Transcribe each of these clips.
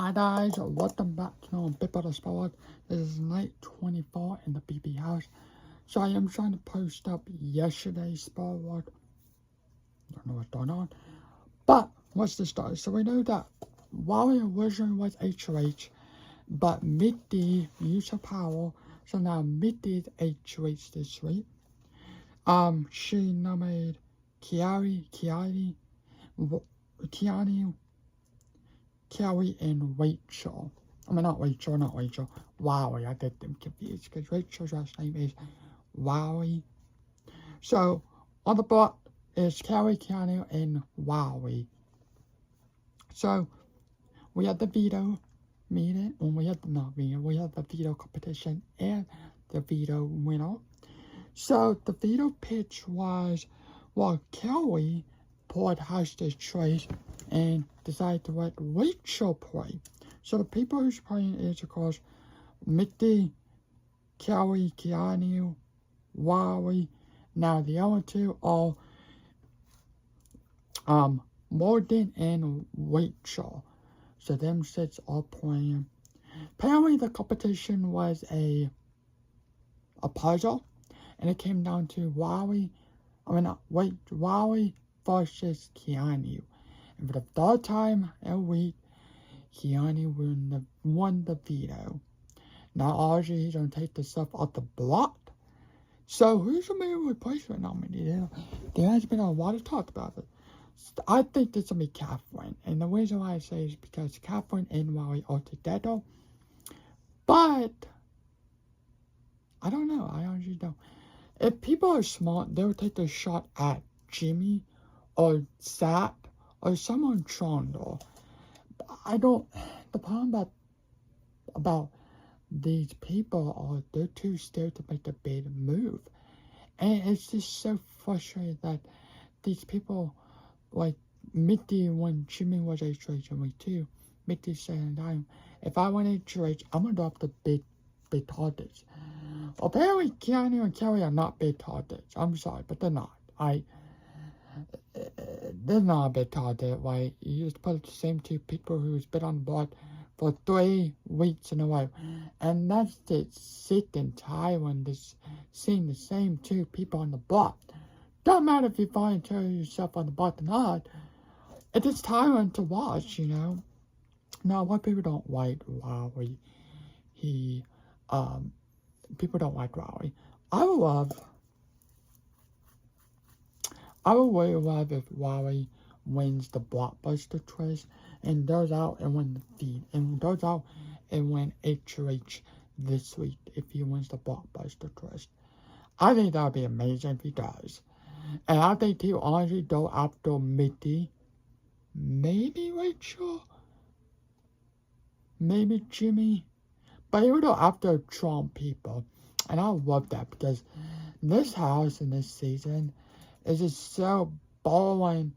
Hi guys, welcome back to Big Brother Spotlight. This is night 24 in the BB house. So I am trying to post up yesterday's Spotlight. Don't know what's going on. But what's the story? So we know that Wally originally was HOH, but Mitty used her power. So now Mitty is HOH this week. She nominated Kiani, Kelly and Rachel. I mean, not Rachel. Wowie. I get them confused because Rachel's last name is Wowie. So, on the board is Kelly, Keanu, and Wowie. So, we had the veto meeting, and we had the veto competition and the veto winner. So, the veto pitch was, well, Kelly poured hostage choice and decided to let Rachel play. So the people who's playing is, of course, Mitty, Kelly, Keanu, Wally. Now the other two are Morgan and Rachel. So them six are playing. Apparently the competition was a puzzle, and it came down to Wally versus Keanu. And for the third time in a week, Keanu won the veto. Now, obviously, he's going to take the stuff off the block. So, who's the main replacement nominee? There has been a lot of talk about it. I think this will be Catherine. And the reason why I say is because Catherine and Wally are together. But, I don't know. I honestly don't. If people are smart, they'll take a shot at Jimmy or Zach or someone stronger. The problem about these people are they're too scared to make a big move. And it's just so frustrating that these people, like Mitty, when Jimmy was HOH in week 2, Mitty saying, if I win HOH, I'm going to drop the big targets. Apparently, Keanu and Kelly are not big targets. I'm sorry, but they're not. They're not a big target, right? You just put the same two people who's been on the board for 3 weeks in a row. And that's the second time when seeing the same two people on the board. Don't matter if you volunteer yourself on the board or not. It's just tiring to watch, you know. Now, what people don't like Wally, people don't like Wally. I would really love if Wally wins the Blockbuster Quiz and goes out and win the feed and goes out and win HOH this week if he wins the Blockbuster Quiz. I think that would be amazing if he does. And I think he'll honestly go after Mitty, maybe Rachel, maybe Jimmy, but he would go after Trump people. And I love that because this house in this season is just so boring.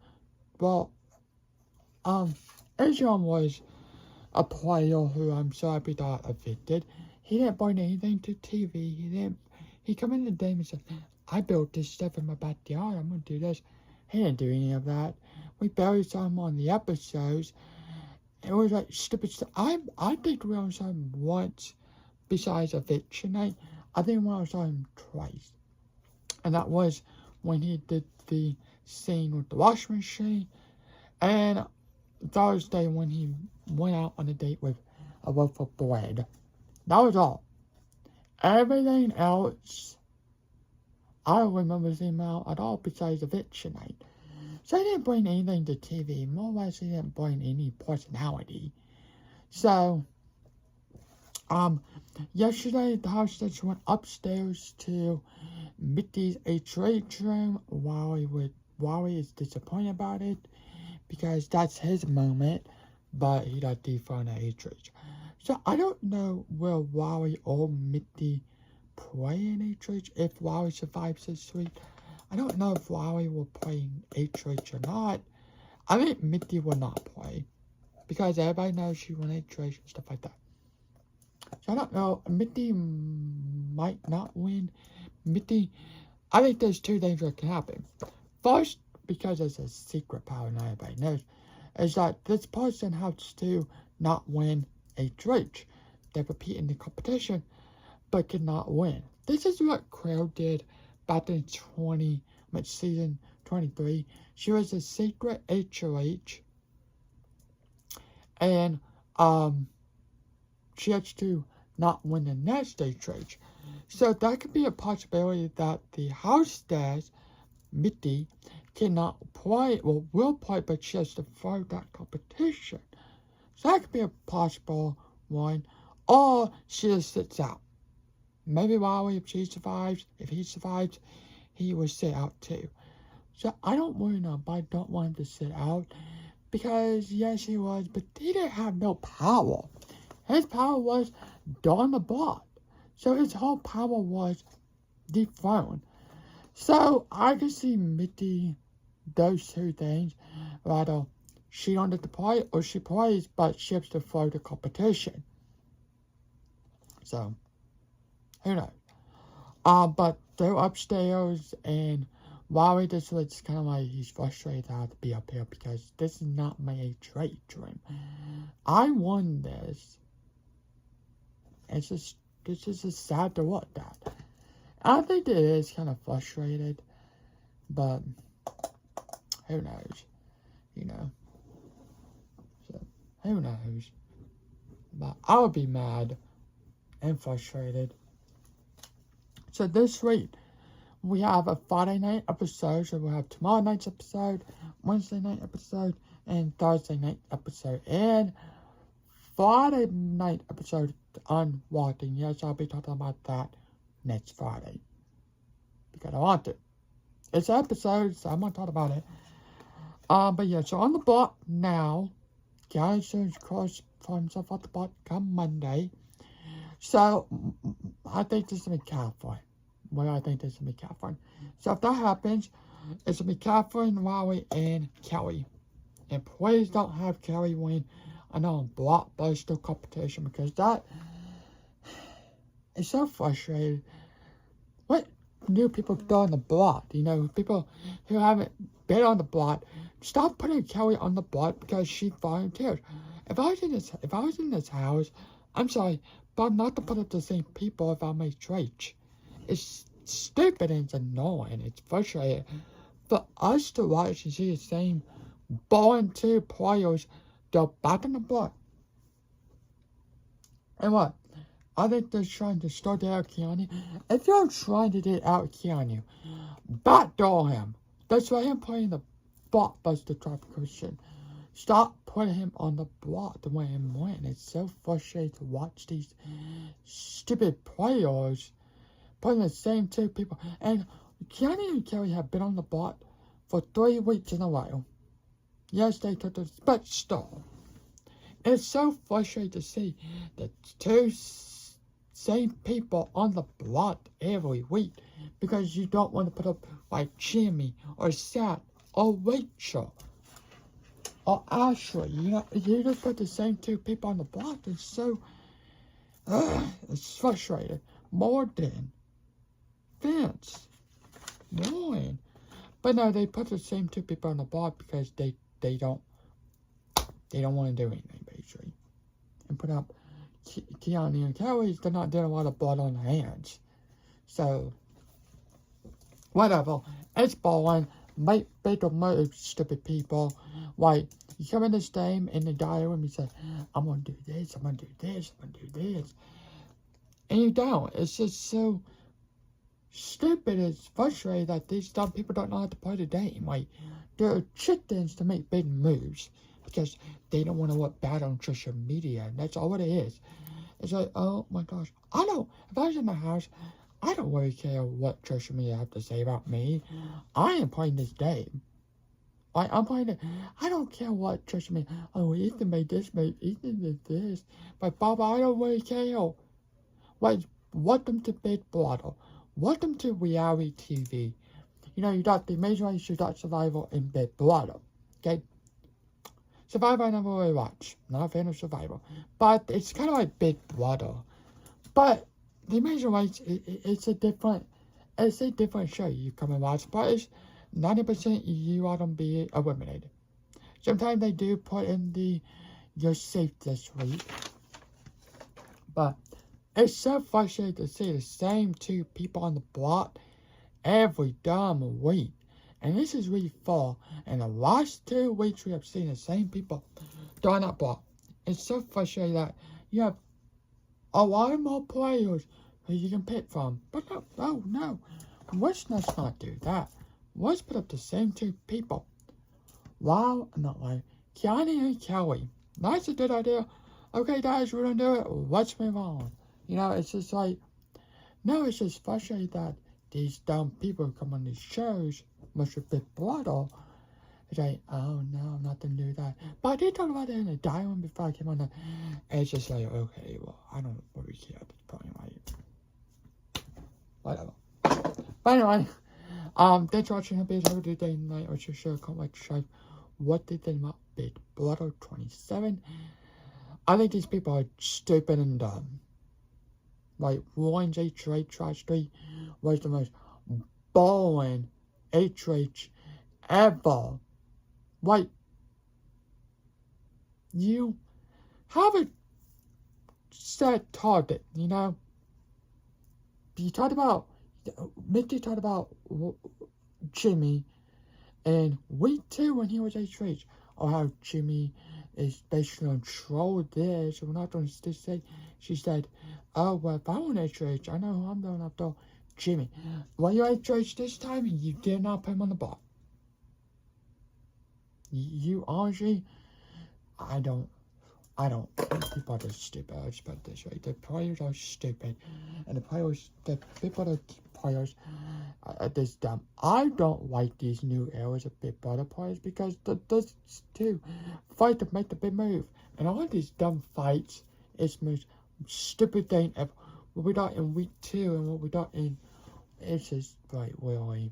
Well, Adrian was a player who I'm so happy got evicted. He didn't bring anything to TV. He come in the game and said, I built this stuff in my backyard. I'm going to do this. He didn't do any of that. We barely saw him on the episodes. It was like stupid stuff. I think we only saw him once besides eviction night. I think we only saw him twice. And that was when he did the scene with the washing machine, and Thursday when he went out on a date with a loaf of bread. That was all. Everything else, I don't remember seeing him out at all besides eviction night. So he didn't bring anything to TV. More or less, he didn't bring any personality. So, yesterday the hostess went upstairs to Mitty's HOH room. Wally is disappointed about it because that's his moment, but he got dethroned at HOH. So I don't know will Wally or Mitty play in HOH if Wally survives this week. I don't know if Wally will play in HOH or not. I think Mitty will not play because everybody knows she won HOH and stuff like that. So I don't know. Mitty might not win. I think there's 2 things that can happen. First, because it's a secret power and everybody knows, is that this person has to not win a dredge. They compete in the competition, but could not win. This is what Crow did back in season 23. She was a secret HOH, and she had to not win the next stage. So that could be a possibility that the house staff, Mitty, cannot play, well, will play, but she has to throw that competition. So that could be a possible one. Or she just sits out. Maybe Wally, if he survives, he will sit out too. So I don't really know, but I don't want him to sit out. Because, yes, he was, but he didn't have no power. His power was on the block. So his whole power was dethroned. So I can see Mitty, those two things. Rather, she don't get to play, or she plays, but she has to throw the competition. So, who knows? But they're upstairs, and Wally just looks kind of like he's frustrated to have to be up here because this is not my trade dream. I won this. It's just sad to look at. I think it is kind of frustrated, but who knows, you know. So, who knows? But I would be mad and frustrated. So this week, we have a Friday night episode, so we'll have tomorrow night's episode, Wednesday night episode, and Thursday night episode, and Friday night episode on Walking. Yes, I'll be talking about that next Friday, because I want to. It's an episode, so I'm going to talk about it. But yeah, so on the block now, guys, so cross for himself off the block come Monday. So, I think this is going to be Catherine. Well, I think this is going to be Catherine. So, if that happens, it's going to be Catherine, Wally, and Kelly. And please don't have Kelly win another blockbuster competition, because that is so frustrating. What new people go on the block? You know, people who haven't been on the block, stop putting Kelly on the block because she volunteered. If I was in this house, I'm sorry, but not to put up the same people if I make trades. It's stupid and it's annoying. It's frustrating for us to watch and see the same volunteer players go back in the block. And what? I think they're trying to start out Keanu. If you're trying to get out Keanu, backdoor him. That's why I'm playing the blockbuster type Christian. Stop putting him on the block the way him win. It's so frustrating to watch these stupid players putting the same two people. And Keanu and Kelly have been on the block for 3 weeks in a row. Yes, they took this, but still. It's so frustrating to see the two same people on the block every week because you don't want to put up like Jimmy or Seth or Rachel or Ashley. You know, you just put the same two people on the block. It's so it's frustrating more than Vince. Annoying. But no, they put the same two people on the block because they don't want to do anything, basically. And put up Keanu and Kelly, they're not doing a lot of blood on their hands. So, whatever. It's boring. Make bigger moves, stupid people. Like, you come in this game and the guy with me says, I'm going to do this, I'm going to do this, I'm going to do this. And you don't. It's just so stupid. It's frustrating that these dumb people don't know how to play the game. Like, they're chickens to make big moves because they don't want to look bad on social media. And that's all it is. It's like, oh my gosh. If I was in the house, I don't really care what social media have to say about me. I am playing this game. I'm playing it. I don't care what social media. Oh, Ethan made this, Ethan did this. But Baba, I don't really care. Like, welcome to Big Brother. Welcome to reality TV. You know, you got The Amazing Race, you got Survival, and Big Brother. Okay? Survivor I never really watched. Not a fan of Survivor. But it's kind of like Big Brother. But The Amazing Race, it's a different show you come and watch. But it's 90% you are going to be eliminated. Sometimes they do put in the, you're safe this week. But it's so frustrating to see the same two people on the block every damn week. And this is week 4. And the last 2 weeks we have seen the same people doing that block. It's so frustrating that you have a lot more players who you can pick from. But no. Let's not do that. Let's put up the same 2 people. Wow, not like Kiani and Kelly. That's a good idea. Okay, guys, we're gonna do it. Let's move on. You know, it's just like, no, it's just frustrating that these dumb people who come on these shows, much with Big Brother, it's like, oh no, I'm not gonna do that. But I did talk about it in the diamond before I came on. And it's just like, okay, well, I don't really care at this point, like, whatever. But anyway, thanks for watching. Hope you have a good day and night. Or sure, comment, like, subscribe. What they think about Big Brother 27. I think these people are stupid and dumb. Like, Warren's HOH tragedy was the most boring HOH ever. Like, you have a set target, you know? You talked about, Mickey talked about Jimmy in week 2 when he was HOH, or how Jimmy is basically on troll this. We're not going to say. She said, oh, well, if I want HOH, I know who I'm going after. Jimmy. Well, you HOH this time, and you did not put him on the block. You honestly, I don't. People are just stupid. I'll just put it this way. The players are stupid. And the people that players are this dumb. I don't like these new eras of Big Brother players because those two fight to make the big move. And all these dumb fights is the most stupid thing ever. What we got in week 2 and what we got in, it's just like really.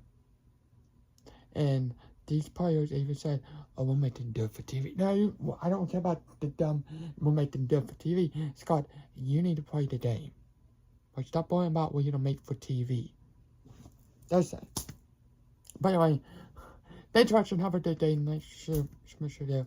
And these players even said, oh, we'll make them do it for TV. No, I don't care about the dumb, we'll make them do it for TV. Scott, you need to play the game. Like, stop worrying about what you're going to make for TV. That's it. But anyway, thanks for watching. Have a good day. Make sure to